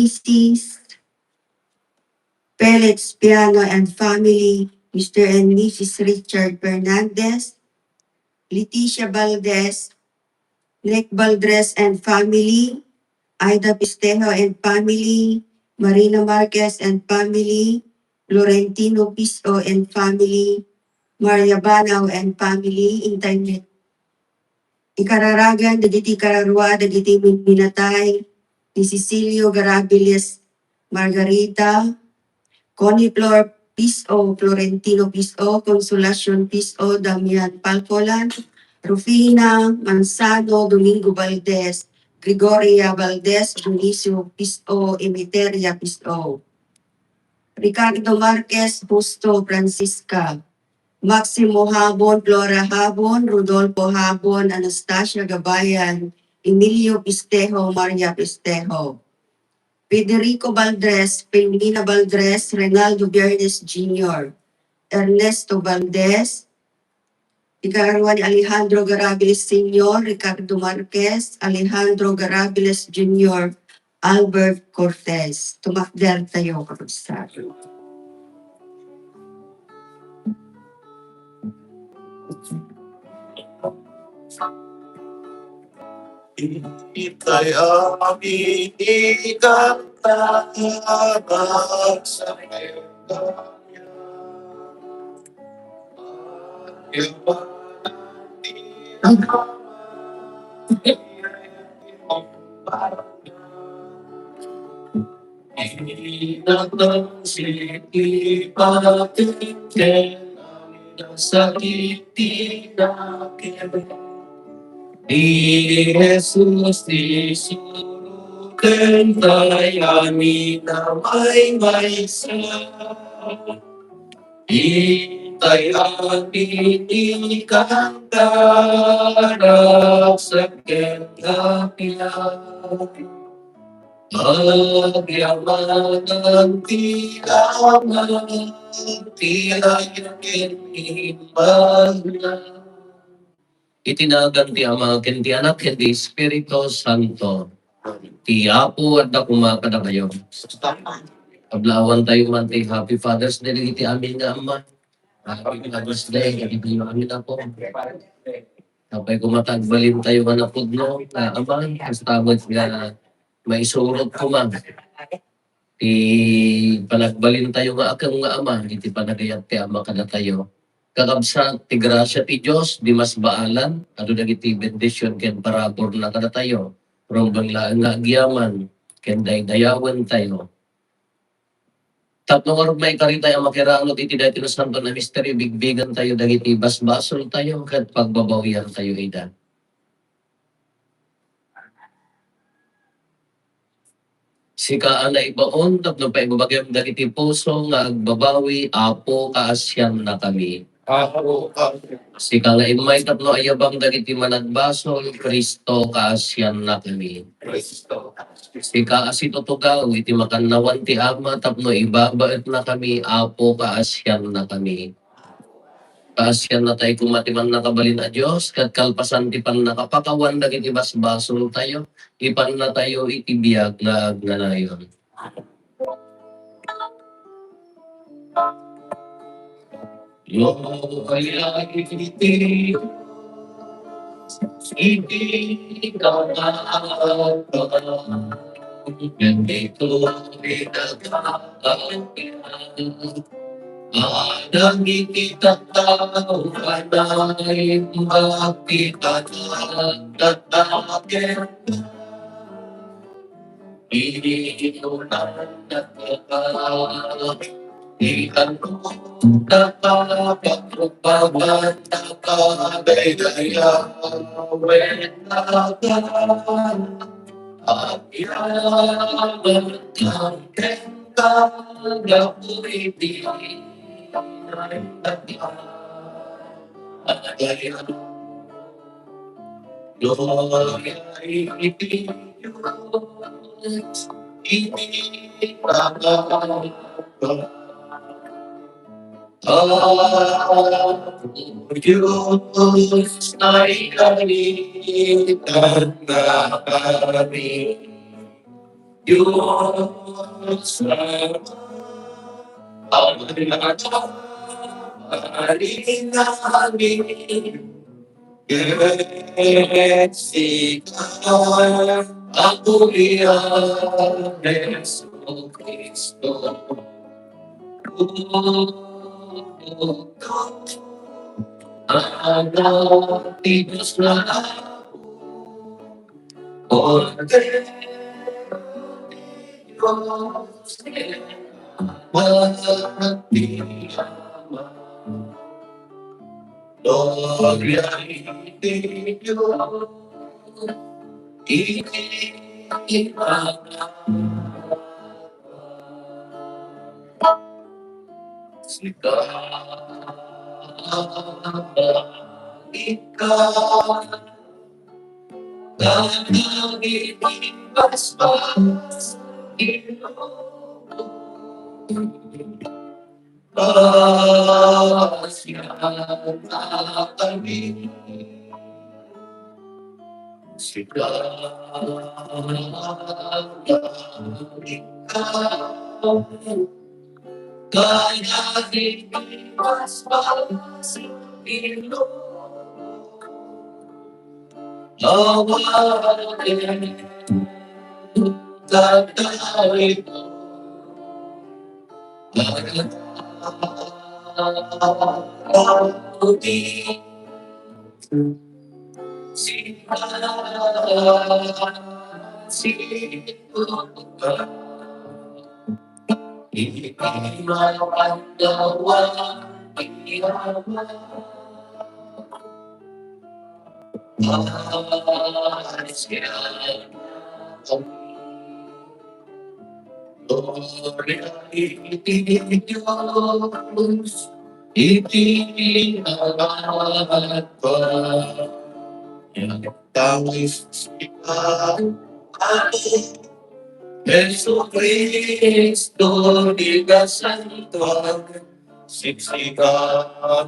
Mrs. Pellets Piano and family, Mr. and Mrs. Richard Fernandez, Leticia Valdez, Nick Valdez and family, Aida Pistejo and family, Marina Marquez and family, Florentino Piso and family, Maria Banao and family, internet. Ikararagan, dagiti kararwa, dagiti minatay, ni Cecilio Garabilis Margarita, Connie Flor Piso, Florentino Piso, Consolacion Piso, Damian Palcolan, Rufina Manzano, Domingo Valdez, Gregoria Valdez, Junicio Piso, Emeteria Piso, Ricardo Marquez, Busto Francisca, Maximo Habon, Flora Habon, Rodolfo Habon, Anastasia Gabayan, Emilio Pistejo, Maria Pistejo, Federico Valdez, Filomena Valdez, Renaldo Viernes Jr., Ernesto Valdez, Ikaruan Alejandro Garabiles Sr., Ricardo Marquez, Alejandro Garabiles Jr., Albert Cortez. Tumakder tayo, Kapagstado. Ita'y aming ikantahan sa kanya. Inatang sinipatingin sa itinakin. Ni Jesus isurugan tayo amin na may sa ita'y amin ikantarap sa kanya. Magyaman ang tiyaman, tiyakin imagna. Itinagan ti Ama, ken ti Anak, ken ti Espiritu Santo. Ti Apo at kumakada kayo. Ablawan tayo man ti Happy Father's Day, iti amin nga Ama. Happy Father's Day, iti amin na po. Kapag kumatagbalin tayo nga na pudno, na Ama, kastamad nga maisurot ko man. Panagbalin tayo nga akang nga Ama, iti panagayat ti Ama kada tayo. Kakabsa, ti grasya ti Diyos, di mas baalan, ano dagiti bendisyon ken parabor na kada tayo. Rombang laan nga agyaman, ken daydayawan tayo. Tatlong orog may karitay ang makirangot iti dati no santo na mystery, bigbigan tayo dagiti basbasol tayo, ket pagbabawian tayo ida. Sikaan na ibaon, tapno pa ibabagyam dagiti puso, nga agbabawi, Apo kaasyan na kami. Sika nga imay tapno ayabang dagiti managbasol, Kristo kaasyan na kami. Sika asito tugaw, iti makannawan ti Ama, tapno ibabaet na kami, Apo kaasyan na kami. Kaasyan na tayo kumatiman nakabalin a Diyos, kat kalpasan ti pan nakapakawan dagiti basbasol tayo, ipan na tayo itibiyag na agnanayon. Kaya iti kamahalan, ganito pinagkakakilan. Adang ikitataw kanay magpipatatakin. Inunan at kapag ikan ko nakapagpapawan nakabay-dayawen nagan at yaman kang kagapuriti at agayan gloria ipiyos ipinagpapagod. Diyos na'y kalitan na kami, Diyos na ang nataparin namin. Ikaw ako iyan, Yesu Cristo. Anak ni Diyos na order Diyos magdi Ama. Gloria in Diyos, ikaw, nangingibas-bas, pasya na kami, ikaw, kaya nangingibas-bas, awarin, tatarin, Pag-audi, sinasikutan, imawandawa, iyaman, asya, gloria Diyos, itinalabat pa. Tawis siya, Jesu Cristo, di ka santo, siksika,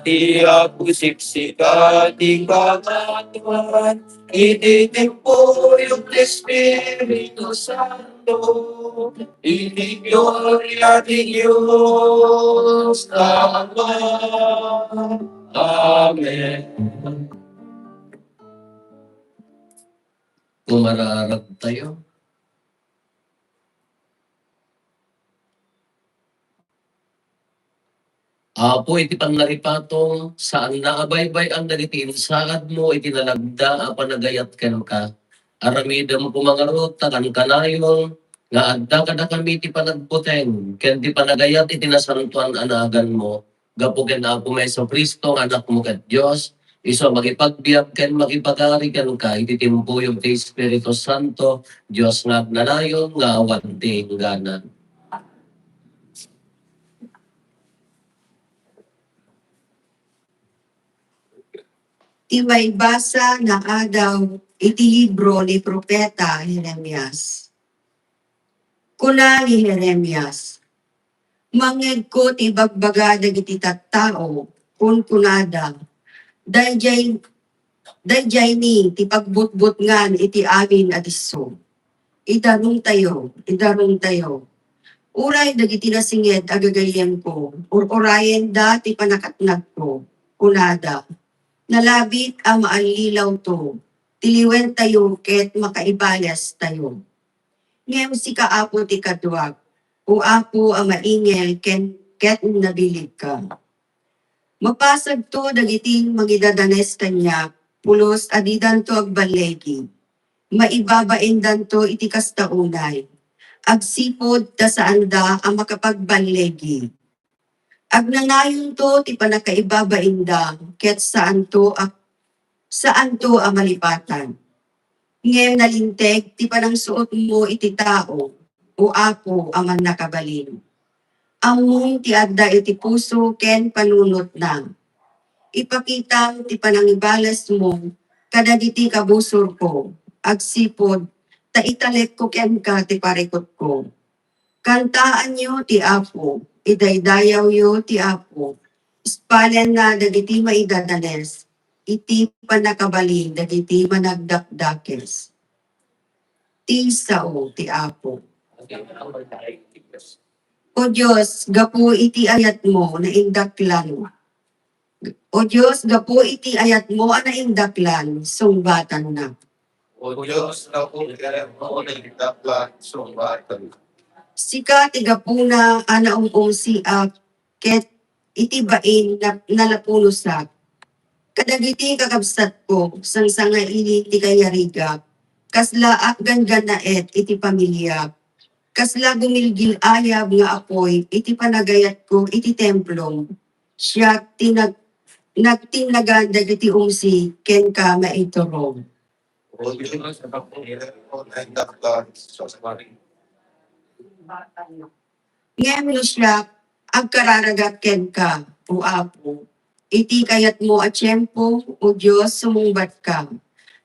di ako siksika, di ka katuan, ititimpo yung Espiritu Santo, iti gloria di Diyos, Ama. Amen. Umararap tayo. Apo iti panlaripatong saan naabaybay ang dagiti saad mo iti nalagda a panagayat ken ka. Aramida mo pumangarot takan kanayon nga adda kada kami iti panagputeng ken ti panagayat iti nasantuan anagan mo. Gapo ken Apo Meso Kristo anak mo ket Dios iso makipagbiag ken makipagari ken ka iti timpuyog ti Espiritu Santo Dios nga agnanayon nga awan ti hingganan. Ti may basa na adaw iti libro ni Propeta Jeremias. Kuna ni Jeremias, mangeg ko ti bagbaga dagiti tattao kun kunada, dayjay ni ti pagbutbut ngan iti amin adiso. Idarong tayo. Uray dagiti nasinged agagayen ko, orayen da ti panakatnag ko, kunada. Nalabit ang maalilaw to, tiliwen tayo ket makaibayas tayo. Ngem si kaapo ti kadwag, o apo ang maingel ket nabilig ka. Mapasag to dagiting magidadanes kanya, pulos adidan to agbalegi. Maibabaendan to iti kastaunay. Agsipod ta saan da ang makapagbalegi. Agnanayon to ti panakaibabainda ket saan to ang malipatan. Ngem nalinteg ti panangsuot mo iti tao o apo ang nakabalin. Among ti adda iti puso ken panunot na. Ipakita ti panangibalas mo kadagiti kabusor ko. Agsipod ta italek ko ken ka ti parekot ko. Kantaan nyo ti apo, idaydayaw yo ti apo. Ispalan na dagiti maidadanes, iti panakabalin dagiti managdakdakes. Ti sao ti apo. O Diyos, gapu iti ayat mo na indaklan. O Diyos, gapu iti ayat mo na indaklan, sungbatan na. O Diyos, na po kaya mo nagdaklan sumbatan. Sika tigapuna anaong siak, ket iti bain na nalapunusak. Kadagiti kakabsat ko, sang sanga ini ti kayariga, kasla ak gangan na iti pamilya. Kasla gumilgil ayab nga apoy, iti panagayat ko, iti templong. Siya nagtinagan dagiti ken ka maiturong. O Diyos, na po kaya mo nagdaklan sumbatan. Ngem no siya, agkararagat ken ka, o apo. Iti kayat mo at tiyempo, o Diyos, sumungbat ka.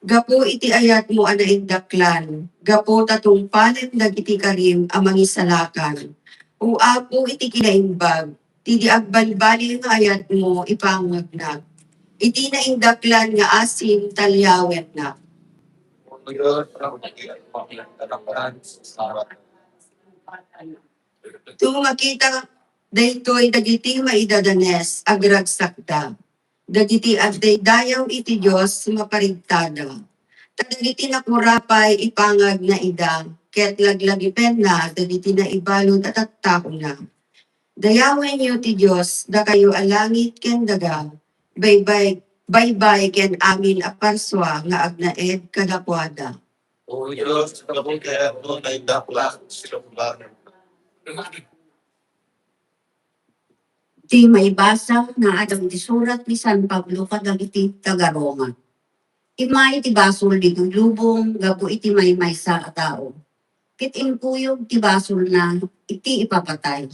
Gapo iti ayat mo anaindaklan. Gapo tatong panem dagiti karim amang isalakan. O apo iti kinaimbag. Tidi agbalbali nga ayat mo ipangagnag. Iti naindaklan nga asin talyawet na. O Diyos, na po kaya mo nagdaklan sumbatan. Tumakita daytoy dagiti maidadanes agragsakda. Dagiti adday dayaw iti Dios maparigtada. Dagiti nakurapay ipangag na ida, ket laglagipen na dagiti na ibalod at attako na. Dayawen niyo ti Dios da kayo alangit ken daga. Baybay ken amin aparswa nga agnaed kadakwada. O Diyos, na po kaya mo nagdaklan sumbatan. Ti maibasa nga adang ti surat ni San Pablo kadagiti taga Roma. Imay ti basol di lubong gabu iti maymay sa tao. Kit inkuyog ti basol na iti ipapatay.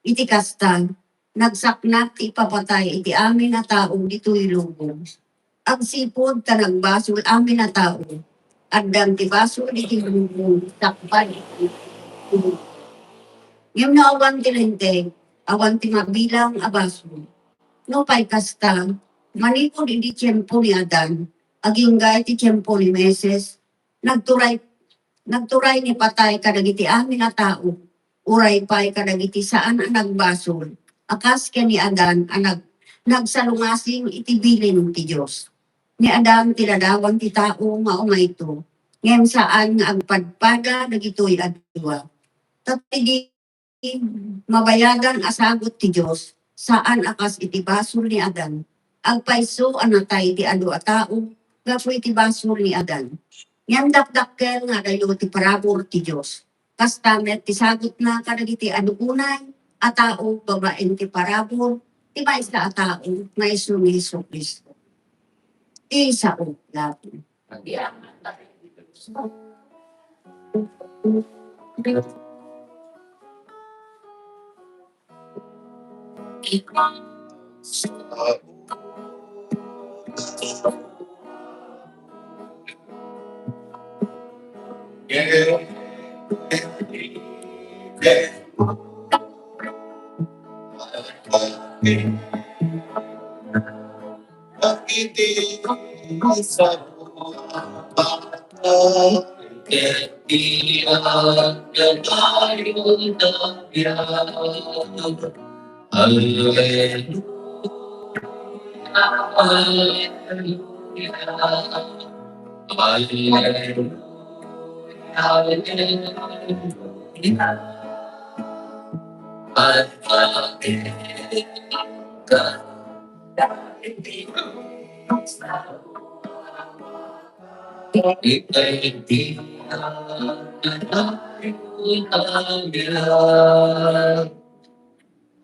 Iti kastan nagsaknak ti ipapatay iti amin na tao dito'y lubong. Ang sipod ka nagbasol amin na tao. Addan ti basol iti lubong takpan iti lubong. Ngem na awan ti lenteng, awan ti mabilang abaso. No pay kasta, manipod iti tiyempo ni Adan, agingga iti tiyempo ni Meses, nagturay ni patay kadagiti amin na tao, uray pay kadagiti saan ang nagbasol, akas ken ni Adan ang nagsalungasing iti bilin ti Dios. Ni Adan tiladawan ti tao nga umayto, ngem saan nga agpadpada dagitoy adwa. Tapos mabayagan asagot ti Dios saan akas iti basol ni Adan. Agpaiso anatay ti adu a tao gapu iti basol ni Adan. Ngem dakdakkel nga dayo ti parabor ti Dios. Kastamet ti sagot na kadagiti adu unay a tao babaen ti parabor ti maysa a tao maiso ni Jesu-Cristo. Isao lapu. Hallelujah.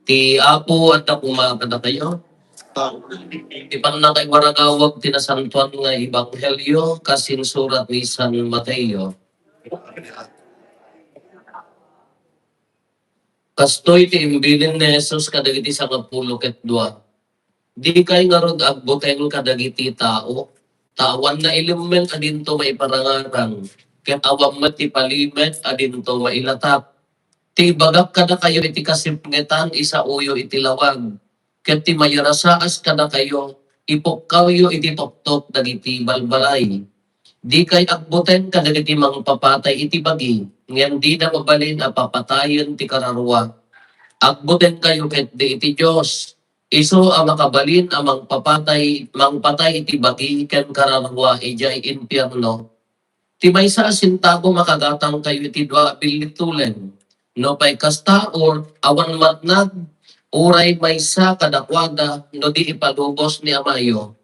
Ti Apo at ako makakada kayo. Ipang na kay waragawag tinasantuan nga Ebanghelyo kasin surat ni San Mateo. Kastoy ti imbilin ni Jesus kadagiti sa 10 ket 2. Di kay nga rod agboteng kadagiti tao. Tawan na ilimmen adinto maiparangarang. Ket awam met ti palimet adinto mailatap. Ti bagak kada kayo iti kasipngetan isa uyo iti lawag. Ket ti mayarasaas kada kayo ipokkaw iti toktok dagiti balbalay. Di kay agbuten kadagiti mang papatay iti bagi, ngem di na mabalin a papatayon ti kararwa. Agbuten kayo ket di iti Dios. Isu ang makabalin amang mangpatay iti bagi ken kararwa ijay impyerno. Ti maysa sintago makagatang kayo iti dua bilitulen. No pay kasta or awan matnag, uray maysa kadakwada no di ipalubos ni amayo.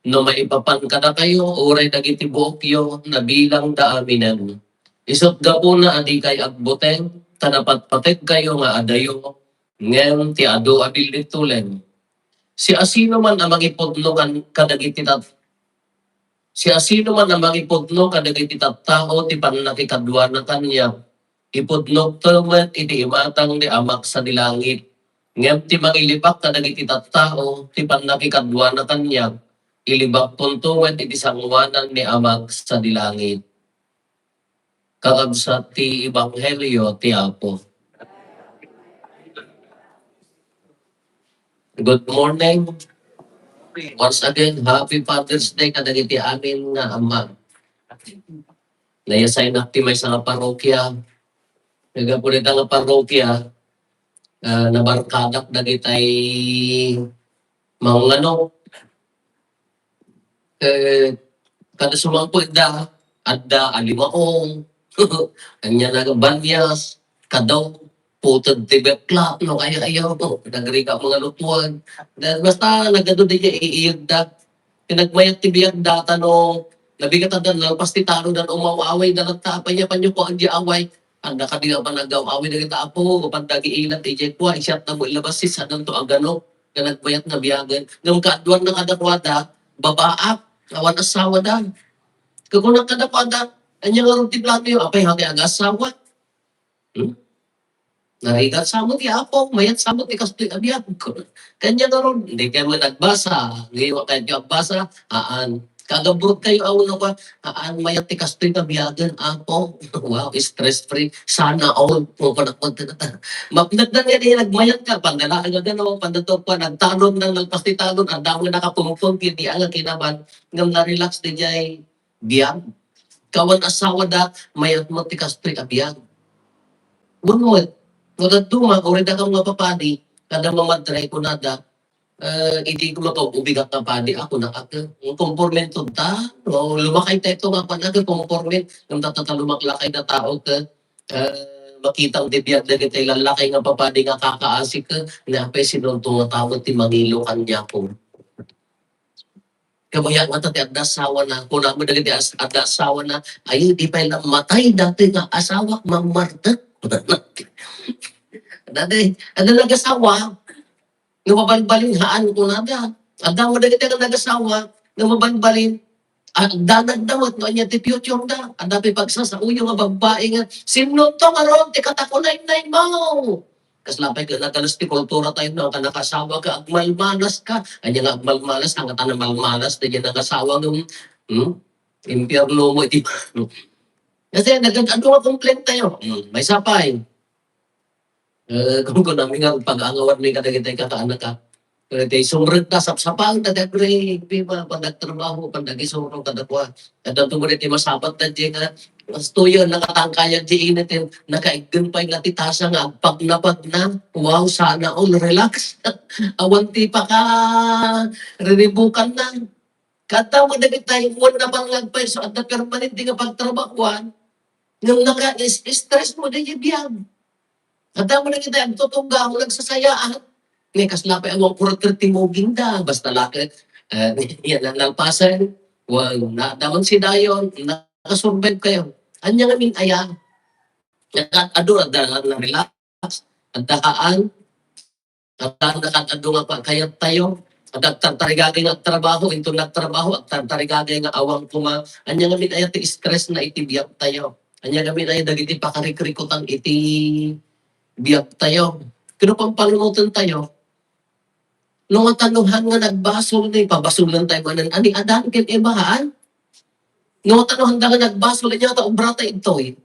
No maipapan kada kayo, uray dagiti buokyo na bilang daaminan. Isot gapo na adi kay agbuteng, tanapatpatek kayo nga adayo, ngem ti ado abilitulen. Si asino man ang mangipudno kadagiti si asino man ang mangipudno kadagiti tattao ti panakikadwa na kanya, ipudno tumet iti imatang ni amak sa dilangit. Ngem ti mangilibak kadagiti tattao ti panakikadwa na kanya, ilibak tuntungan iti sangwanan ni amak sa dilangit. Kakabsat ti Ebanghelyo ti Apo. Good morning. Once again, Happy Father's Day kadagiti amin nga ama. Nayasay na ti may sa parokya. Nagapulita nga parokya, nabarkadak dagitay mga kada sumangpo adda alimaong, kanya nagabanyas, kadaw, putod tibekla, no kaya ayaw mo, nagriga mga lutuan. Dahil basta nagado di niya iiyagda, pinagmayat tibiyag data no, nabigat na lang, pasti talo na umawaway na nagtapay niya, panyo ko ang away. Ang nakadiga pa nag-away na kita po, kapag nag-iilat, ijay ko, isyat na mo ilabas si sanan to ang gano, na nagmayat na biyagan. Nung kaadwan na kadakwada, babaak, awan asawa dan. Kagunang kadakwada, anya nga rin ti plano yung apay hanggang asawa. Narigat sa mo ti Apo, mayat sa mo ti kastoy abiyag. Kanya nga ron, hindi kayo man nagbasa. Ngayon kayo nagbasa, kagabrot kayo awon pa, mayat ti kastoy abiyagan, Apo. Wow, stress-free. Sana all. Mapinagdan nga niya, nagmayat ka, pandalaan nga gano'n, pandatok pa, nagtalon na, nagpastitalon, ang damo na nakapumupong, hindi ang kinaban, ngam na-relax din niya biyag. Kawan asawa da, mayat mo ti kastoy abiyag. Bunod, Ngunit duma, kung rin ka mga papadi, kada mamadray ko nada, hindi ko ubigat na padi ako na yung comportment ta, o lumakay tayo ito nga panaga, comportment, yung tatatalumaklakay na tao ka, makita ang dibiyag na kita lalakay nga papadi nga kakaasik ka, na pa sinuntungan tawag ti mangilo kanya ko. Kamaya nga tati adasawa na, kung naman na giti adasawa na, ay di pa ilang matay dati nga asawa, mamarta. Dati, nag-asawa, numabalbalin, ko na da. Ada mo na kita nag-asawa, numabalbalin, danag-dawat, no, niya ti future da. Ada pa pagsasauyo nga babae nga, sino to nga ron, ti katakunay-nay mo. Kaslapay ka nagalas ti kultura tayo na, kanakasawa ka, agmalmalas ka. Anya nga agmalmalas, ang kata na malmalas, di niya nag-asawa ng, impyerno mo, iti. Kasi ano nga complaint tayo, may sapay. Kung namin nga pag-angawan may kadagitay kakaanak ka. Kaya sumrag na sapsapang tagagre, pipa, pag nagtrabaho, pag nagisuro kadakwa. At ang tumulit yung masapat na di nga, mas tuyo, nakatangkayan di inatin, nakaigan pa yung natitasa nga, pag na, wow, sana all, relax. Awanti pa ka, rinibukan na. Kata mo nagitay, one na bang lagpay, so at na permanent di nga pagtrabahuan, nung naka-stress mo na yung biyag. Kada mo na kita, ang tutungga mo, nagsasayaan. Ngayon, kaslapay ang mga purot mo ginda. Basta laki, yan ang nalpasan. Daman si Dayon, nakasurvive kayo. Anya nga min aya. Nakatado, na-relax. At dakaan, nakatado nga pa kayat tayo. At tartarigagay nga trabaho, ito nagtrabaho, at tartarigagay nga awang kuma. Anya nga min aya, ti stress na itibiyag tayo. Anya nga min aya, dagiti pakarikrikutan iti biyag tayo. Kano pang panunutan tayo? Nung tanuhan nga nagbasol na pabasulan tayo manan, ani adan ken ibahan? Nung tanuhan nga nagbasol niya ta obrata ito eh.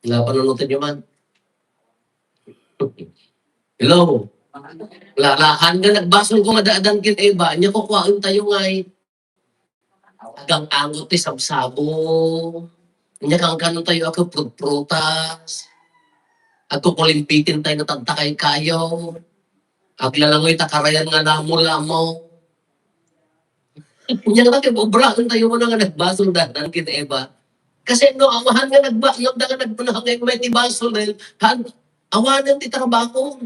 Nga panunutan nyo man. Hello? Lalahan nga nagbasol ko madaadan ken iba, niya kukuhaan tayo nga eh. Agang angot ti sabsabo. Nya kang kanon tayo ako prutas. Ako kulimpitin tayo natagtakay kayo. Aglalangoy takarayan nga namula mo. Nya nga obrahan tayo mo na nga nagbasol dahan kin Eva. Kasi no, awahan nga nagbayog na nga nagpunahang nga may tibasol rin. Awanan ti trabaho.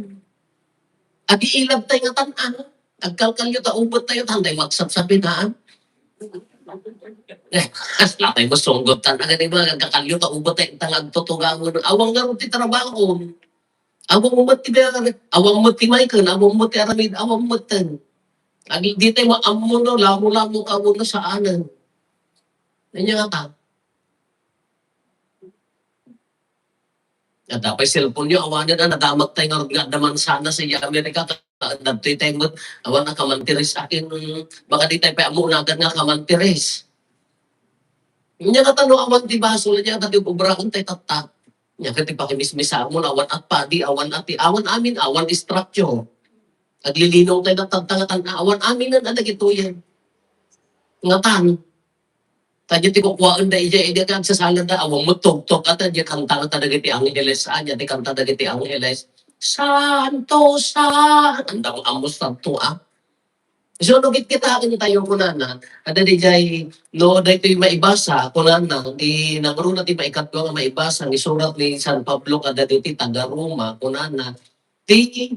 Agi ilag tayo nga tanan. Agkalkalyo ta ubot tayo tanday magsapsapin ha. Kasla tayo masunggot tanan nga mga agkalkalyo ta ubot tayo tangag tutugangon. Awang nga rin ti trabaho. Awang mo ti awang mo ti Michael, awang mo ti Aramid, awang mo ten. Agi di tayo maammo no, lamo-lamo ka mo na sa anan. Nandiyan nga ka. At dapat cellphone nyo, awanan na nadamat tayo nga naman sana sa Amerika. Dati tayo mo, awan na kamantiris akin. Baka di tayo pa amunagan nga kamantiris. Nya nga tanong awan ti baso, nya nga tayo ubrahan tayo tatak. Nya kati pakimismisa mo, awan at padi, awan at awan amin, awan structure. Naglilinaw tayo ng tagtangatan, awan amin na nagito yan. Nga tan. Tadyo ti kukuhaan da iya, iya kang sasalan da, awang mo tok-tok at tadyo kanta nga talaga ti Angeles, anya ti kanta talaga ti Angeles. Santo, anda ko amos santo So, nugit kita akin tayo kunana, ada di jay, no, da ito'y maibasa, kunana, di nagro na ti maikatlo nga maibasa, ni surat ni San Pablo, kada di ti taga-Roma, kunana, ti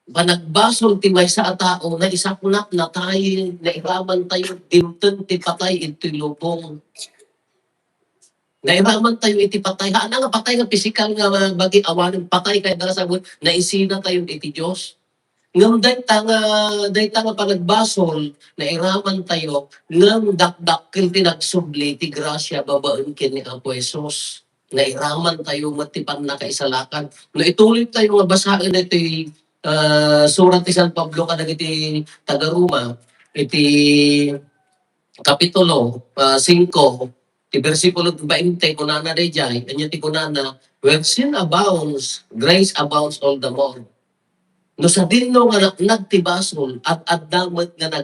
panagbasol ti may sa tao na isakunap na tayo, na iraman tayo, dimten ti patay iti lubong. Na iraman tayo iti patay. Haan nga patay nga pisikal nga bagi awanin patay kaya na sabon na isina tayo iti Diyos. Ngam day tanga panagbasol na iraman tayo ngam dakdakkel ti nagsubli ti grasya babaen ken ni Apo Jesus. Na iraman tayo matipan na kaisalakan. No ituloy tayo nga basahin iti surat ti San Pablo kadag iti taga-Roma iti kapitulo 5 ti versikulo 20 kunana dayjay anya ti kunana when sin abounds grace abounds all the more. No sa dinno nga nagtibasol at addamet nga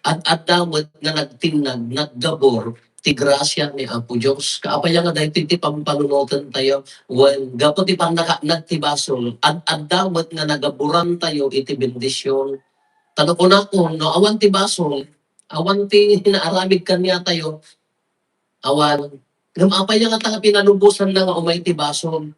at addamet nga nagtinag naggabor ti grasya ni Apo Dios. Kaapaya nga daytoy ti pampanunutan tayo when gapo ti nagtibasol at addamet nga nagaburan tayo iti bendisyon. Tano ko na ko no awan ti basol, awan ti hinaaramid kanya tayo, awan. Gamapaya nga tanga pinalubusan na nga umay ti basol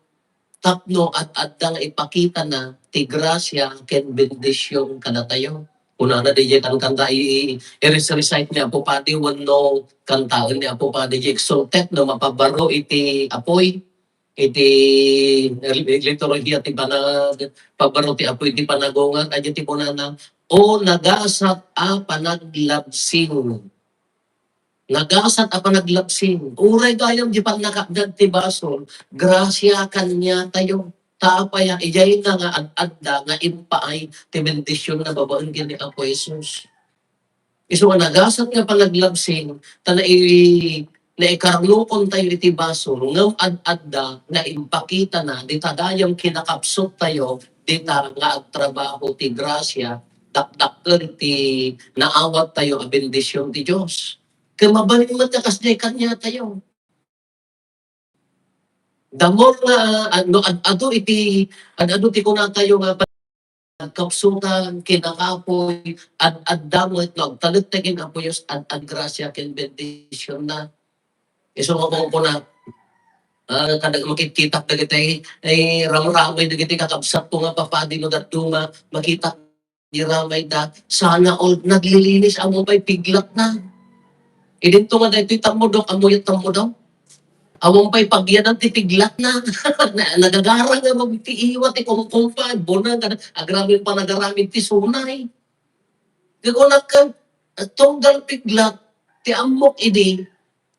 tapno at adda nga ipakita na ti grasya ken bendisyon kada tayo. Una na DJ kan kanta i-recite ni Apo Padi wenno kantaen ni Apo Padi exultet no mapabaro iti apoy iti liturhiya ti panag pabaro ti apoy ti panagongan adya ti kunana o nagasat a panaglabsing. Nagasat a panaglabsing. Uray gayam di pag nakapdag ti basol, grasya kanya tayo. Taapaya, ijay na nga ad-adda nga impaay ti bendisyon na babaen kini Apo Jesus. Iso nga nagasat nga panaglabsing, na ikarlukon tayo iti basol, ngam ad-adda na impakita na, di tagayang kinakapsot tayo, di ta nga agtrabaho ti grasya, dakdakken ti naawat tayo a bendisyon ti Diyos. Kaya mabalin mo ta kasjay kanya tayo. Damor nga ado ti kuna tayo nga kapsutan kinakapoy ad-damot no agtalit ta ken Apo Dios ad grasya ken bendisyon na. Isu mo ko na kada makikita dagiti ay ramramay dagiti kakabsat ko nga papadi no datuma makita di ramay da sana all naglilinis amo pay piglat na. Idinto nga daytoy tamudok amoy tamudok. Awang pa'y pagyan ng titiglat na. Nagagarang nga magtiiwat, kumkumpa, bunang, agramin pa nagaramid ti sunay. Gagunak ka, tunggal piglat, ti amok idi,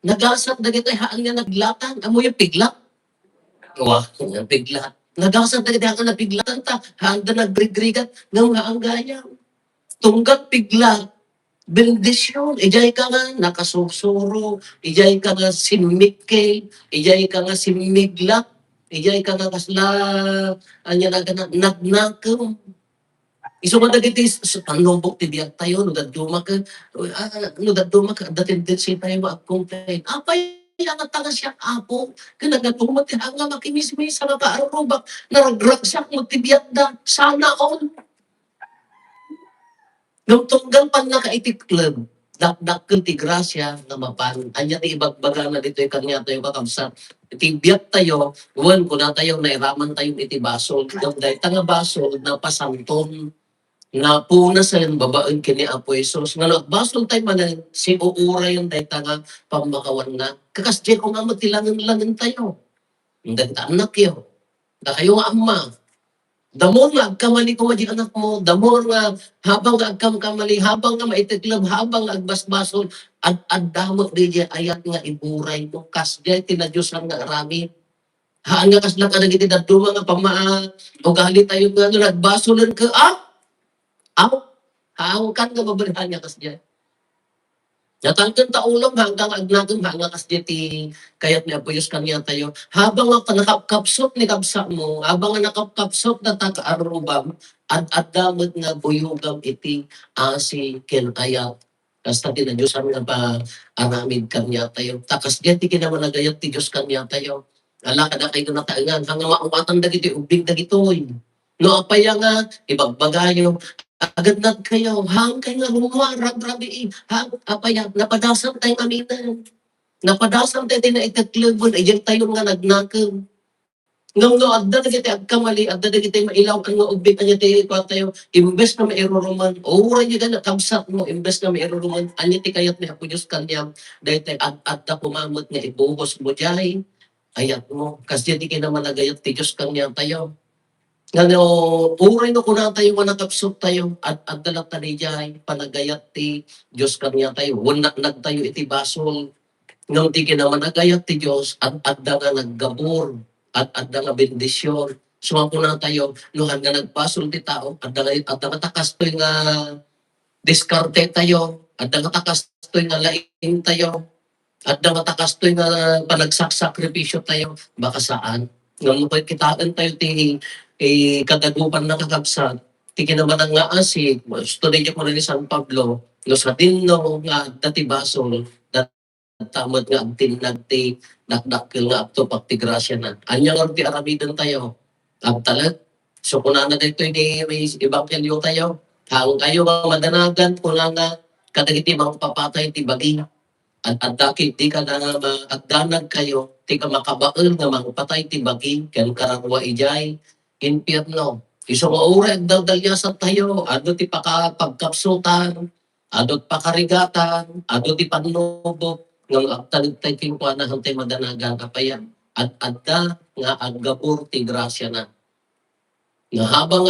nagasat na kita haan nga naglatan, amo yung piglat. Wah, yung piglat. Nagasat na kita haan nga napiglatan ta, haan na nagrigrigat, nga ang gaya. Tunggal piglat, bendisyon, ijay ka nga nakasursuro, ijay ka nga simike, ijay ka nga simigla, ijay ka nga kasla, anya na nagnakaw. Iso man dagiti panlumbok ti biyak tayo, no daduma ka, datin din si tayo mag-complain. Apay, ang tanga siya apo, kanagatuma ti hanga makimismis sa nakaarubak, naragrag siya mo ti biyak da, sana all. Nung tunggal pan nakaitit club, dakdak ti grasya nga mapan, anya ti ibagbaga na dito kanya tayo kakabsat. Iti biyak tayo, uwan ko na tayo, nairaman tayo iti basol, nung dahil tanga basol, napasanton, na puna sa yung babaan kini Apo Jesus. Nga nagbasol tayo manan, si uura yung dahil tanga pamakawan na. Kakas dyan kung nga matilangan-langan tayo. Ang anak yun. Da kayo nga ama. Damo nga agkamali ko di anak mo. Damo nga habang nga agkamali, habang nga maitiklab, habang nga agbasbasol, at damot di dyan ayat nga iburay mo. Kas dyan tinadyosan nga arami. Haan nga kas lang ka nagiti daduma nga pama ugali tayo nga nagbasolan ka. Aw, haangkan nga babalihan nga kas dyan. Natangkan taulong hanggang agnagam hanga kas dyan ti kayat ni Apuyos kanya tayo. Habang nga nakapkapsot ni kapsa mo, habang nga nakapkapsot na taka-arubam, at damot nga buyugam iti asi ken kayat. Kasta ti na Diyos nga pa aramid kanya tayo. Takas dyan ti kinamanagayat ti Diyos kanya tayo. Ala ka na kayo nakaangan, hanga maumatan dagiti ubing dagitoy. No apaya nga, ibagbagayo, agad na kayo, hang kayo nga humarag rabi, hang apaya, napadasan tayong aminan. Napadasan tayo na itatlubon, ayyan tayo nga nagnakam. Ngam no, agda na kita agkamali, agda na kita mailaw ang nga ubik kanya tayo, imbes na mairuruman, ora niya na kamsat mo, imbes na mairuruman, anya ti kayat ni Apo Diyos kanyang, dahil tayo at pumamot nga ibuhos mo diyay, ayat mo, kasi di kinamanagayat ti Diyos kanyang tayo. Ngano, uray no kuna tayo manakapsot tayo at dalat tani jay panagayat ti Diyos kanya tayo. Wala nagtayo iti basol. Ngam ti kinamanagayat ti Diyos at adda nga naggabor at adda nga bendisyon. Suma kuna tayo, luhan nga nagpasol ti tao, adda nga takas to'y nga diskarte tayo, adda nga takas to'y nga laing tayo, adda nga takas to'y nga panagsakripisyo tayo, baka saan. Ngam mo kitaan tayo ti kadagupan na kakabsat, ti kinamanang nga asik, study ko rin ni San Pablo, no sa dinno nga dati basol, tamad nga ang tinag ti nakdakil nga apto pagti grasya na. Anya nga ti aramidan tayo, ang talag. So kung na dito ni may ebanghelyo tayo, hang kayo nga madanagan, kung nga kadagiti mga papatay ti baging, at dakit di ka na agdanag kayo, di ka makabaal nga mangpatay ti baging, kan karangwa ijay, impyerno. Iso nga ura, agdaldalyasan tayo, ado ti pagkapsutan, ado ti pakarigatan, ado ti panubok, nga agtalig tayo kinukuanahan tayo madanagan kapayan, at adda nga aggabor ti grasya na. Nga habang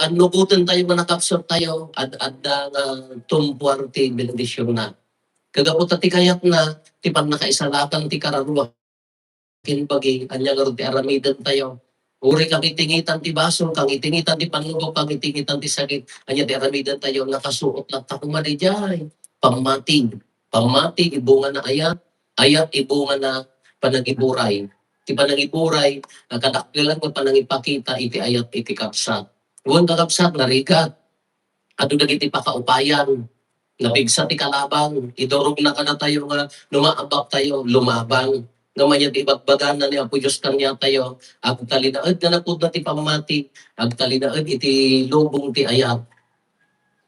anugutan tayo manakapsot tayo, adda nga tumpuar ti bendisyon na. Kagapot ti kayat na, ti pan nakaisalatan ti kararwa, kinbagi, anya nga ti aramidan tayo. Uri kang itingitan ti baso, kang itingitan ti panlubok, kang itingitan ti sakit, anya ti aramidan tayo, nakasuot lang takumari dyan. Pamati, ibunga na ayat ibunga na panagiburay. Ti panagiburay, nakadakdilan ko panangipakita, iti ayat, iti kapsat. Huwag kakapsat, narigat. Ado dagiti pakaupayan, nabigsa ti kalabang, idorog na ka na tayo nga, lumaabak tayo, lumabang. Ngayon ti ibagbagan na ni Apo Diyos kanya tayo, agtalinaad na napod na ti pamati, agtalinaad iti lubong ti ayat.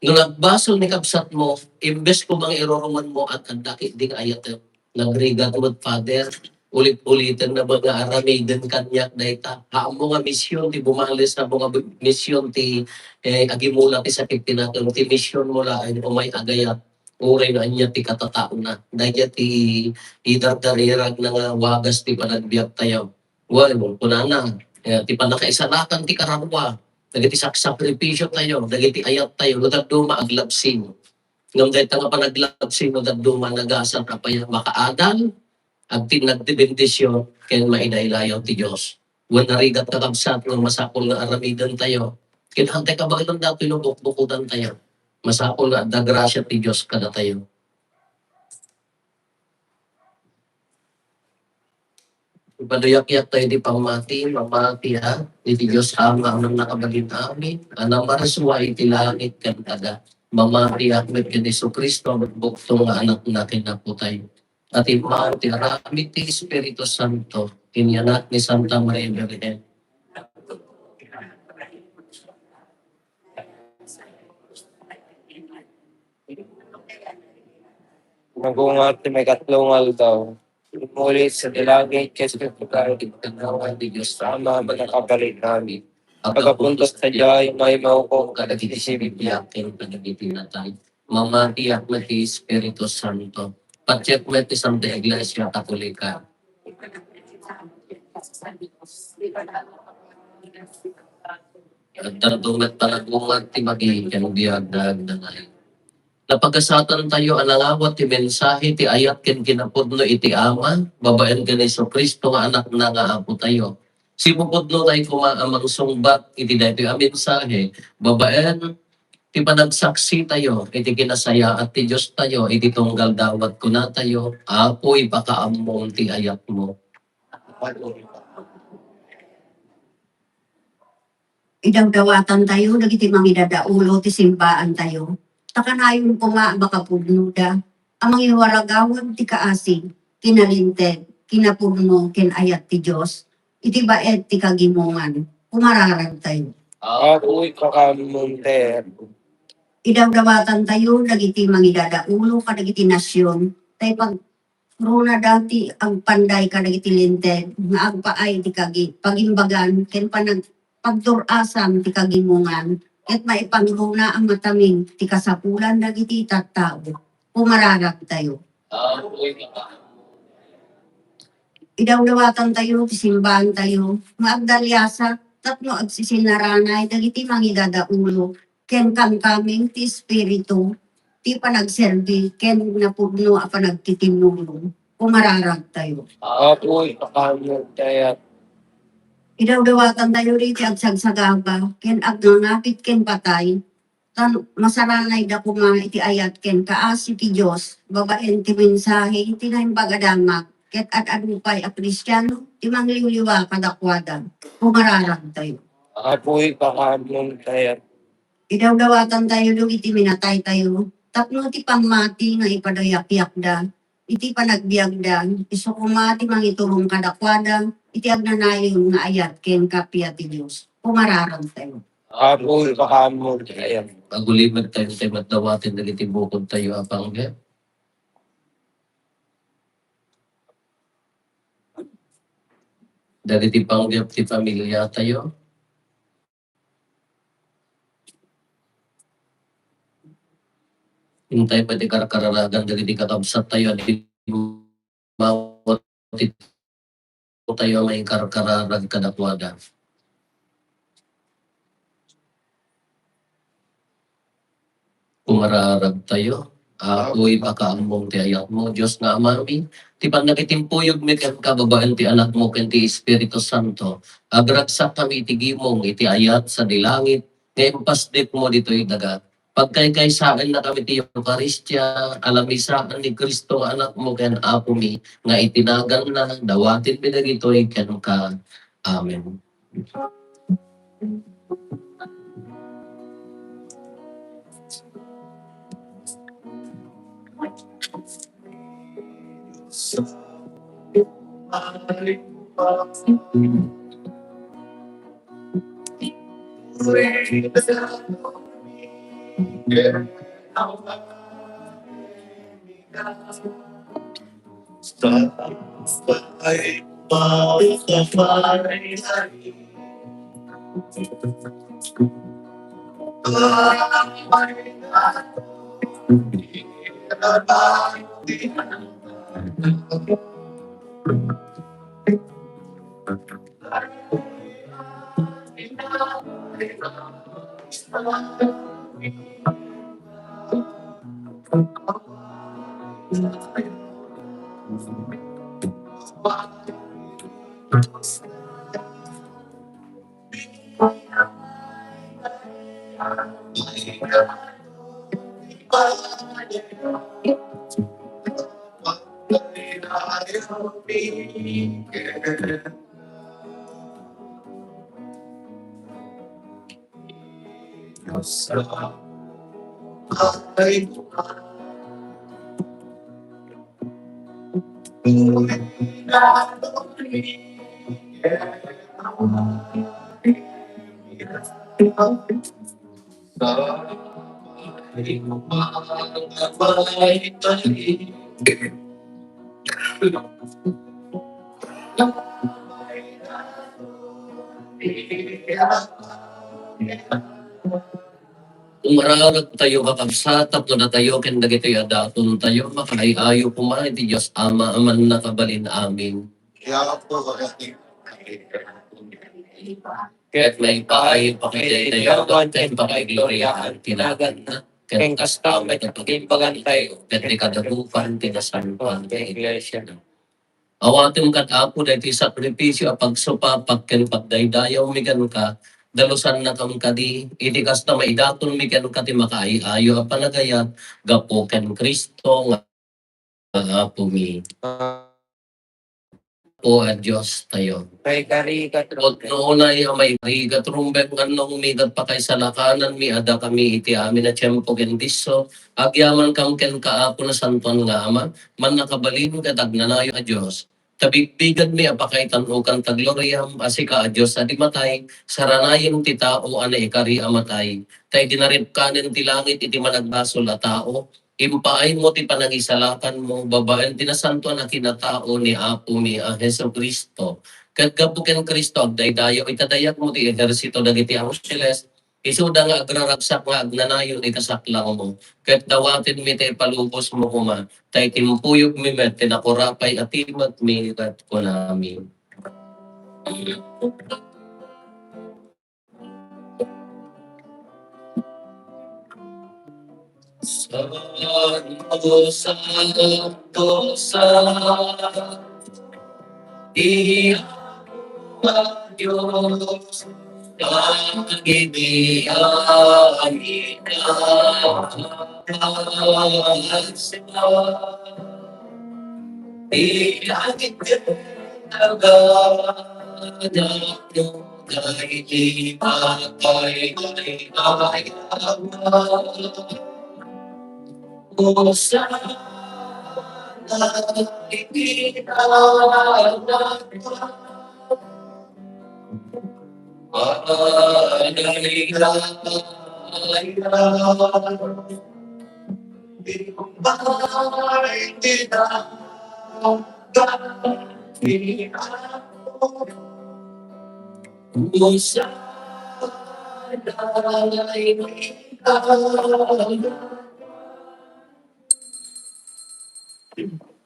Nung nagbasol ni kapsat mo, imbes ko mga iroruman mo at ang daki ding ayat nagrigat mo Father, ulit-ulitin na mga aramiden kanyak na ita. Haam mo nga misyon, ti bumalis na mga misyon ti agimula ti sakit tinatong ti misyon mo la ay umay agayat. Uray na anya ti katatao na. Dahil ti idardarirag na nga wagas ti panagbiyak tayo. Well, kunana, ti panakaisalakan ti karamwa. Dagiti sakripisyo tayo, dagiti ayat tayo, nadagduma aglabsin. Ngam dahil nga panaglabsin, nadagduma nagasang kapaya makaadal, at tinagdibendisyon, kaya mainailayaw ti Diyos. Wan narigat kakabsat ng masakol na aramidan tayo. Kinahantay ka ba ilang dato yung bukbukutan tayo? Masakol na dagrasya ti Diyos kada tayo. Ipaduyak-yak tayo di pamati, mamati ha. Iti Diyos Ama ang nakabalin amin. Anang maraswa iti langit kan taga. Mamati akmet kan Iso Kristo, magbukto nga anak natin na po tayo. At imaw ti aramid ti Espiritu Santo, tinyanak ni Santa Maria Virgen. Nagungat may katlungal daw. Muli sa dilangit kasi pagkain Tanawan di Diyos sama magkakabalit namin. pagkapuntos Pagkapuntos sa Diyay, may maupo kada kiti si bibiyakin kada kiti natay. Mamati akmet ti Espiritu Santo. Patsyak met ti Santa Iglesia Katolika. At tarungat talagungat ti magikan biyagdag na ngay. Napagasatan tayo alangawat ti mensahe ti ayat ken kinapudno iti ama, babaen ken Hesus Kristo nga anak na nga apo tayo. Si pupudno tayo kumaamang sungbat iti daytoy a mensahe, babaen ti panagsaksi tayo, iti kinasaya at ti Diyos tayo, iti tunggal dawat ko na tayo, apo ipakaamong ti ayat mo. Idawdawatan tayo, dagiti mangidadaulo, ti simbaan tayo. Takanayon ko nga makapudnuda, amang iwaragawag ti kaasig, kinalinted, kinapudno, kinayat ti Diyos, iti baet ti kagimungan, kumararag tayo. Ako'y kakamunter. Idawdawatan tayo, dagiti mangidadaulo, kadagiti nasyon, tayo pag runa dati ang panday kadagiti linted, nga agpaay ti pagimbagan, ken pagdurasan ti kagimungan, ket maipangruna ang mataming ti kasapulan dagiti tattao. Pumararag tayo. Apo'y Idawdawatan tayo, ti simbahan tayo, maagdalyasa, tapno agsisinaranay, dagiti mangidadaulo, ken kamkaming ti espiritu, ti panagserbi, ken napudno a panagtitinulong. Pumararag tayo. Ako'y kakamunter. Idawdawatan tayo riti agsagsagaba, ken agnangapit ken patay, tan masaranay da kuma iti ayat ken kaasi ti Dios, babaen ti mensahe iti naimbagadamak, ket adupay a Kristiyano, ti mangliwliwa kadakwada, pumararag tayo. Ako'y kakamunter. Idawdawatan tayo do iti minatay tayo, tapno ti pamati nga ipadayak-yakda, iti panagbiagda, iso kumati mangitulong kadakwada, iti agnanayon nga ayat ken kapya ti Dios. Pumararag tayo. Ako'y kakamunter. Pagulibag tayo tayo matdawatin dagiti bukod tayo apangge. Dagiti panggap ti pamilya tayo. Hintay pa ti kararagan dagiti kakabsat tayo. Di mawat ti tayo may kararag kadakwada. Pumararag tayo. Ako'y pakaamong ti ayat mo, Diyos nga amami. Ti panagitimpuyog mi ken kababaan ti anak mo ken ti Espiritu Santo. Agragsak kami iti gimong iti ayat sa dilangit. Ngayon pasdip mo dito'y daga. Pagkay saan na kami ti Eucharistia, alamisaan ni Kristo anak mo ken apo mi, nga itinagan na, dawatin pinagito'y ken ka. Amen. Umararag tayo kakabsatap no na tayo ken dagiti adaton tayo makaayo kumain ti Dios Ama aman nakabalin amin. Kaya po kasi Ket may paay pakitay tayo ken pakaigloriyahan tinagan na ken kastamay ket pagimbagan tayo ket di kadagupan tinasantuan ti iglesia. Awaten kat apo dahiti sakripisyo a pagsupapak ken pagdaydayaw migan ka dalusan na kam kadi iti kasta maidaton migan ka ti makaayo a panagayat gapo ken Kristo nga apo mi. O a Diyos tayo. Kay karikat Od noonay may rigat rumbek nganong migat pa kay salakanan mi ada kami iti amin na tiyempo ken disso agyaman kam ken kaapo na santon nga ama man nakabalin ket agnanayo a Dios. Tabigbigan mi apakay tanukan tagloriam asika a Dios adi matay saranayen ti tao ana ikari amatay. Tay dinarip kanen ti langit iti managbasol a tao impaay mo ti panagisalakan mo babaen tinasantuan na kinatao ni Apo mi a Heso Kristo. Ket gapuken Kristo agdaydayo itadayak mo ti ehersito dagiti angseles isuda nga agraragsak nga agnanayon itasaklang mo. Ket dawaten mi ti palubos mo kuma tay timpuyog mi met tinakurapay at timat mi kat kunami. Santo, Santo, Santo, Diyos, pag-ibigay ka, di langit tagadap kay ipatay kay o sana itinalaga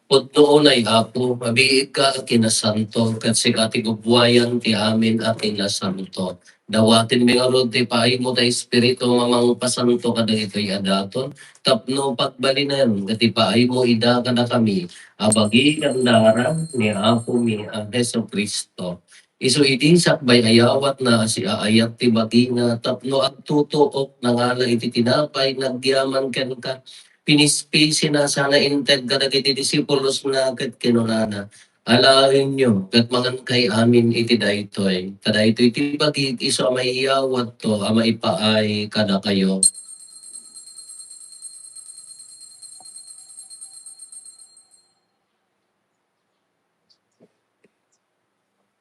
Pudnoon ay apo, mabiit ka kinasanto, kat sigati gubwayan ti amin at kinasanto. Dawatin mi nga ti paay mo ta espiritu mamang pasanto kada ito'y adaton. Tapno pagbalinan, kati paay mo ida ka na kami, abagi kang darang ni apo mi ang Heso Kristo. Isu iti sakbay ayawat na si aayat ti bagi nga tapno at tutuok na nga na iti tinapay nagyaman ken ka pinispisi na sana inted kadagiti disipulos na ket kinunana. Alain nyo, kat mangan kay amin iti daytoy. Kada ito iti bagit iso may iyawat to, ama ipaay kada kayo.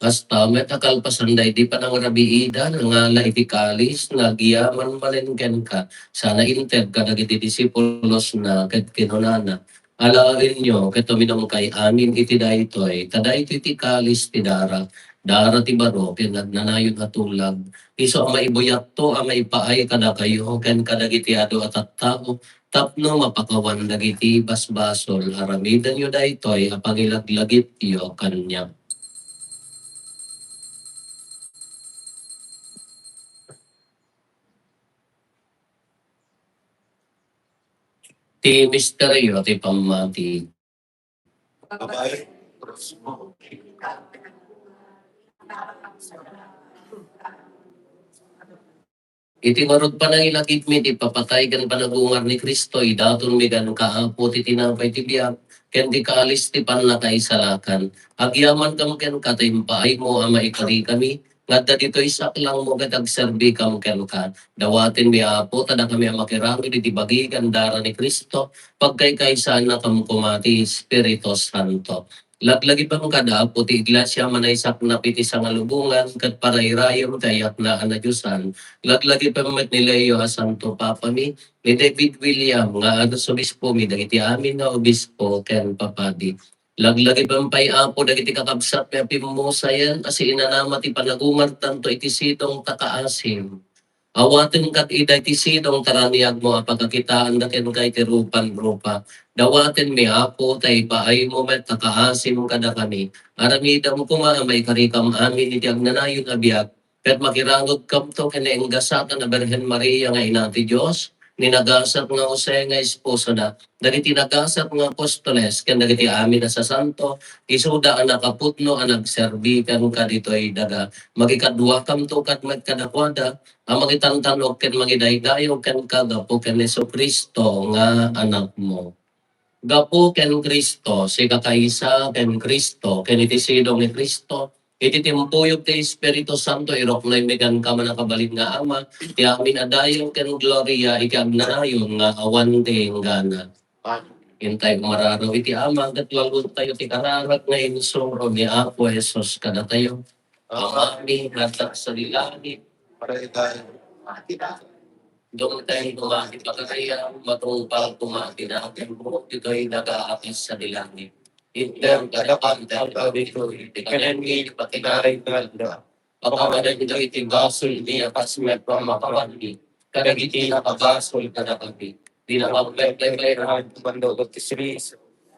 Kasta met akalpasanday di pa nang rabiida nga iti kalis nagyaman malengken ka sana inted kadagiti disipulos na ket kinunana. Alain nyo ket tuminom kay amin iti daytoy kada iti kalis ti dara ti baro ken nagnanayon hatulag iso ang maibuyat to ang maipaay kada kayo ken kadagiti adu at tao tapno mapakawan dagiti basbasol aramidan yo daytoy apangilaglagit yo kanya. Ti misteryo ti pamati. babae, próximo. Iti marot pa nang ilagit mi, ti papatay kan panagungar ni Kristo, idaton mi gan kaapo ti tinapay ti biyak, ken di kaalis ti panakaisalakan. Agyaman kam ken katimpaay mo ang maikari kami, ngadda dito'y saklang mo gatag serbi kam ken ka. Dawatin mi apo, tada kami ang makirami di bagi gandara ni Kristo, pagkaykaysaan na kam kumati Espiritu Santo. Laglagi pa kada puti iglesia manaysak na piti sa ngalubungan kat parayrayom kayak na anadyusan. Laglagi pa met ni Leo a Santo Papa mi, ni David William nga ados obispo mi dagiti amin nga obispo ken papadi. Laglagi pa pay apo dagiti kakabsat mi pimusayan asi inanama ti panagungan tanto iti sitong takaasim. Awaten kat ida ti sidong taraniag mo apagkakitaan na ken kay ti rupan-rupa. Dawaten mi apo tay paay mo met nakaasim kada kami. Aramida mo kuma may karikam amin iti agnanayon abiyag. Ket makirangog kam to ken enggasatan na Birhen Maria nga ina ti Dios. Ninagasat nga Jose nga esposo na. Dagiti nagasat nga apostoles ken dagiti amin na sa santo. Isuda ang nakaputno ang nagserbi kan kaditoy daga. Magikadwa kam to kat magkadakwada. Ang magitantanong ken magidaydayo ken kagapo ken Hesus Kristo nga anak mo. Gapo ken Kristo, si kakaisa ken Kristo, ken iti sidong ni Kristo, iti timpuyog ti Espiritu Santo, irok na imigan ka man nakabalin nga ama, ti amin adayon ken gloria, iti agnanayon nga awan ti gana. Hintay mararaw iti ama, gatwalod tayo ti kararat nga insuro ni Apo Jesus kada tayo. Amami, natak sa dilangit, Pare tayo. doon tayo tumakit pagkakaya matungpang tumakit natin mo ito'y nag-aakis sa dilangit. Intem kadakan tayo dito, ikanan ngil patinaray nalda. Pagkakanan ito itibasol niya kasmet pa makawandi. Kadagiti nakabasol kadakabi. Di na mapagpapayrahan Bandot ti Sris.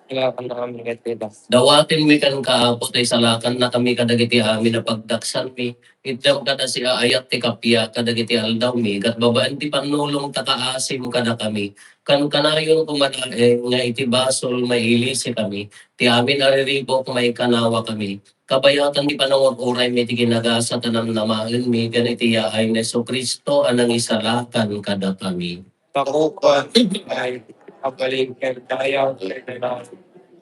Kailangan na kami ngatida. dawatin mi kan kaapot ay salakan na kami kadagiti amin na pagdaksan mi. Item kada si aayat ti kapya kadagiti aldaw mi. Kat babaan ti panulong takaasim kada kami. Kan kanayon kumadae nga iti basol may ilisi kami. Ti amin ariribok may kanawa kami. Kabayatan ti panawag oray mi ti ginagasa tanam namahin mi. Ganiti yaay na Kristo anang isalakan kada kami. Takupan ay kabalingkan tayo.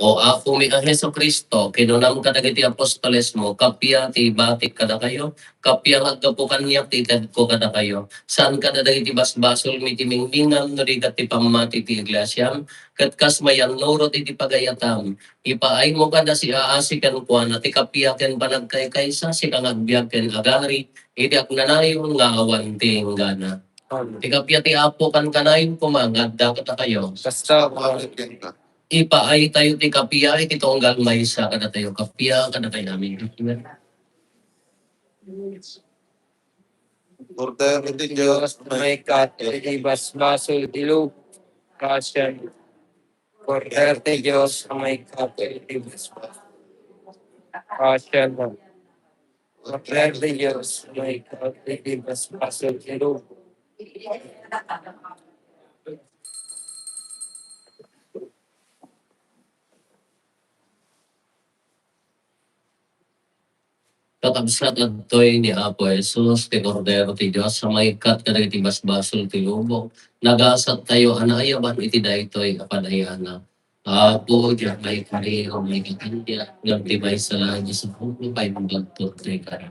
O ako mi ang Heso Kristo, kinunam ka dagiti apostoles mo, kapya ti batik kada kayo, kapya agkapukan niya ti ted ko kada kayo. Saan ka dagiti basbasol mi ti mingmingan no di ti pamati ti iglesyam, kat kas mayan nurot iti pagayatam. Ipaay mo kada si aasi ken kuana ti kapya ken panagkaykaysa si kang agbyag ken agari, iti agnanayon nga awan ti gana. Ti kapya ti apo kan kanayon kumangad dapat kayo. Basta Bakit yan ka? Ipaay tayo ti kapya, iti tonggal maysa kada tayo kapya, kada tayo namin. Order iti Diyos. Diyos may katibas basol ilog. Kasyan. Porterte Diyos may katibas basol. Kasyan na. Porterte Diyos may katibas basol ilog. Kakabsat at toy ni Apo Jesus, ti Cordero ti Diyos, sa may kat kada iti basbasol ti lubong. Nagasat tayo anayaban iti daytoy kapadayana. Apo, diya may kariho, may katindya, ngam may salagi sa puno, may mabagtot na ikara.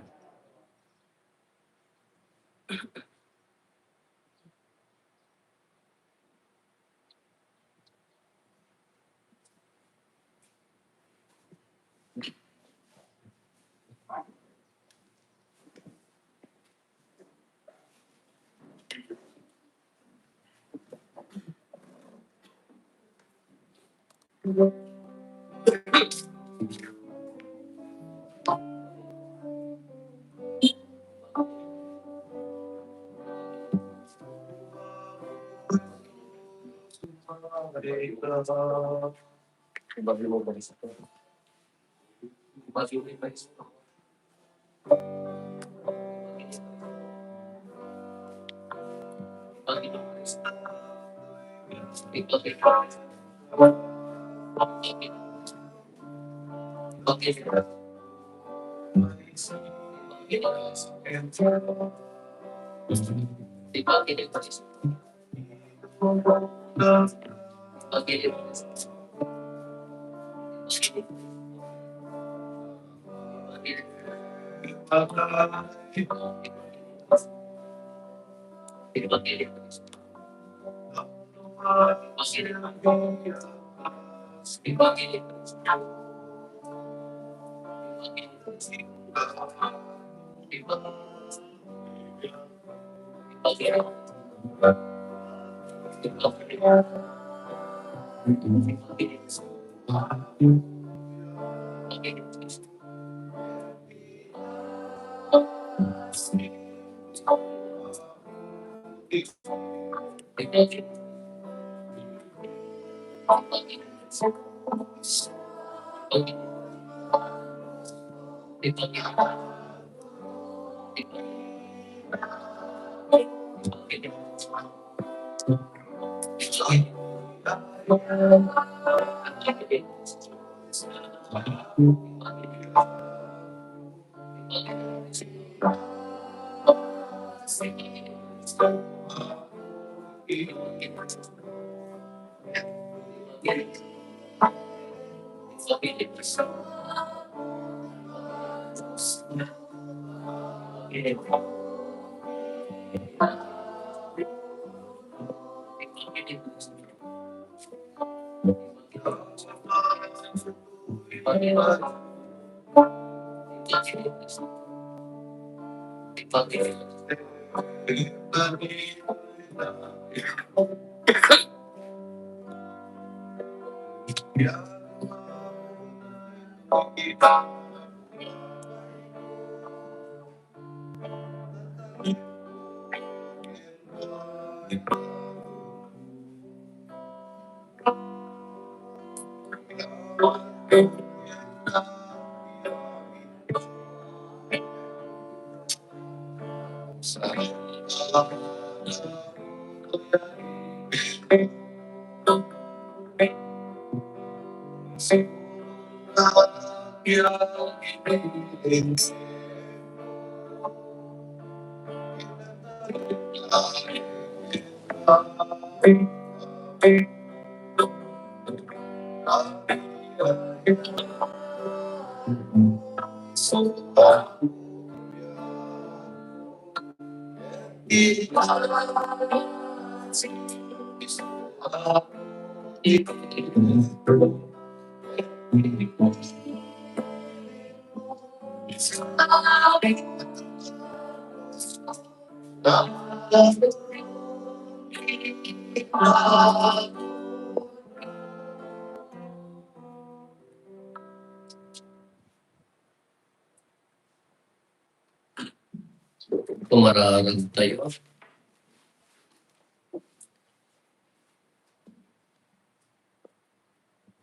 Pumararag tayo.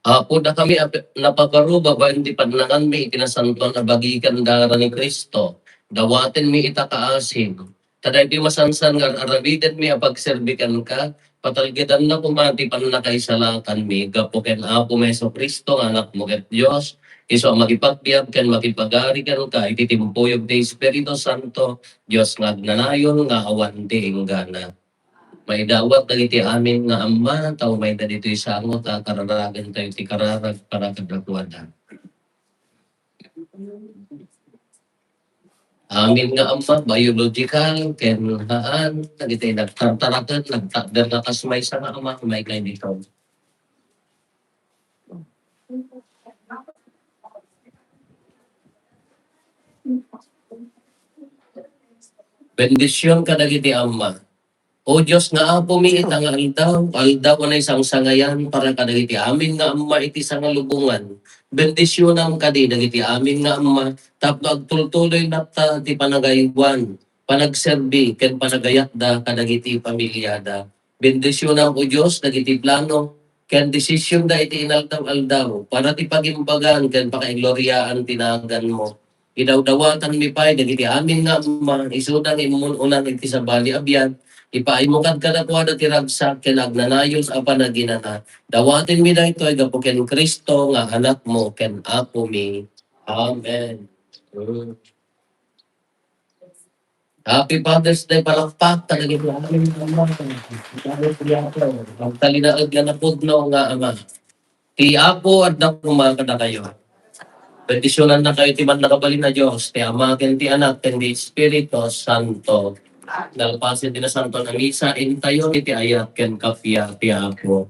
Apo na kami napakaruba ba hindi panlangan mi kinasanton na bagikan dara ni Kristo. Dawaten mi itakaasin. Taday di masansan nga arabiden mi apagserbikan ka. Patalgidan na kumati panakaisalakan mi. Gapuken apo meso Kristo anak mo ket Diyos. Iso magipagbiag ken makipagari kan ka ititimpuyog ti Espiritu Santo. Diyos nga agnanayon nga awan ti inggana. May dawat dagiti amin nga amma, tao may dagiti sangot, kararagan tayo ti kararag para kadagwada. Amin nga amma, biological, ken haan, dagiti nagtartaragan, nagtakder na kasmay sa nga ama, may kayo dito. Bendisyon ka dagiti amma. O Diyos nga apo mi itang aldaw na isang sangayan para kadagiti amin nga amma iti sangalubungan. Bendisyonam kadi dagiti amin nga amma tapno agtultuloy na ta ti panagaywan, panagserbi ken panagayat da kadagiti pamilyada. Bendisyonam o Diyos dagiti plano ken desisyon da iti inaldaw-aldaw para ti pagimbagan ken pakaigloriaan tinagan mo. Idawdawatan mi pay dagiti amin nga amma isudang imununan iti sabali abyan ipaimukad kadakwada ti ragsak ken agnanayon sa panaginana. Dawatin mi daytoy gapo ken Kristo nga anak mo ken apo mi. Amen. Happy Father's Day palakpak talaga po amin ama. Ang talinaag nga napudno nga ama. Ti Apo at nakumaka na kayo. Bendisyonan na kayo ti man nakabalin na Diyos, ti Ama, ken ti Anak, ken ti Espiritu Santo. Dalpasin ti na Santo na misa, intayo iti ayat ken kapya ti Apo.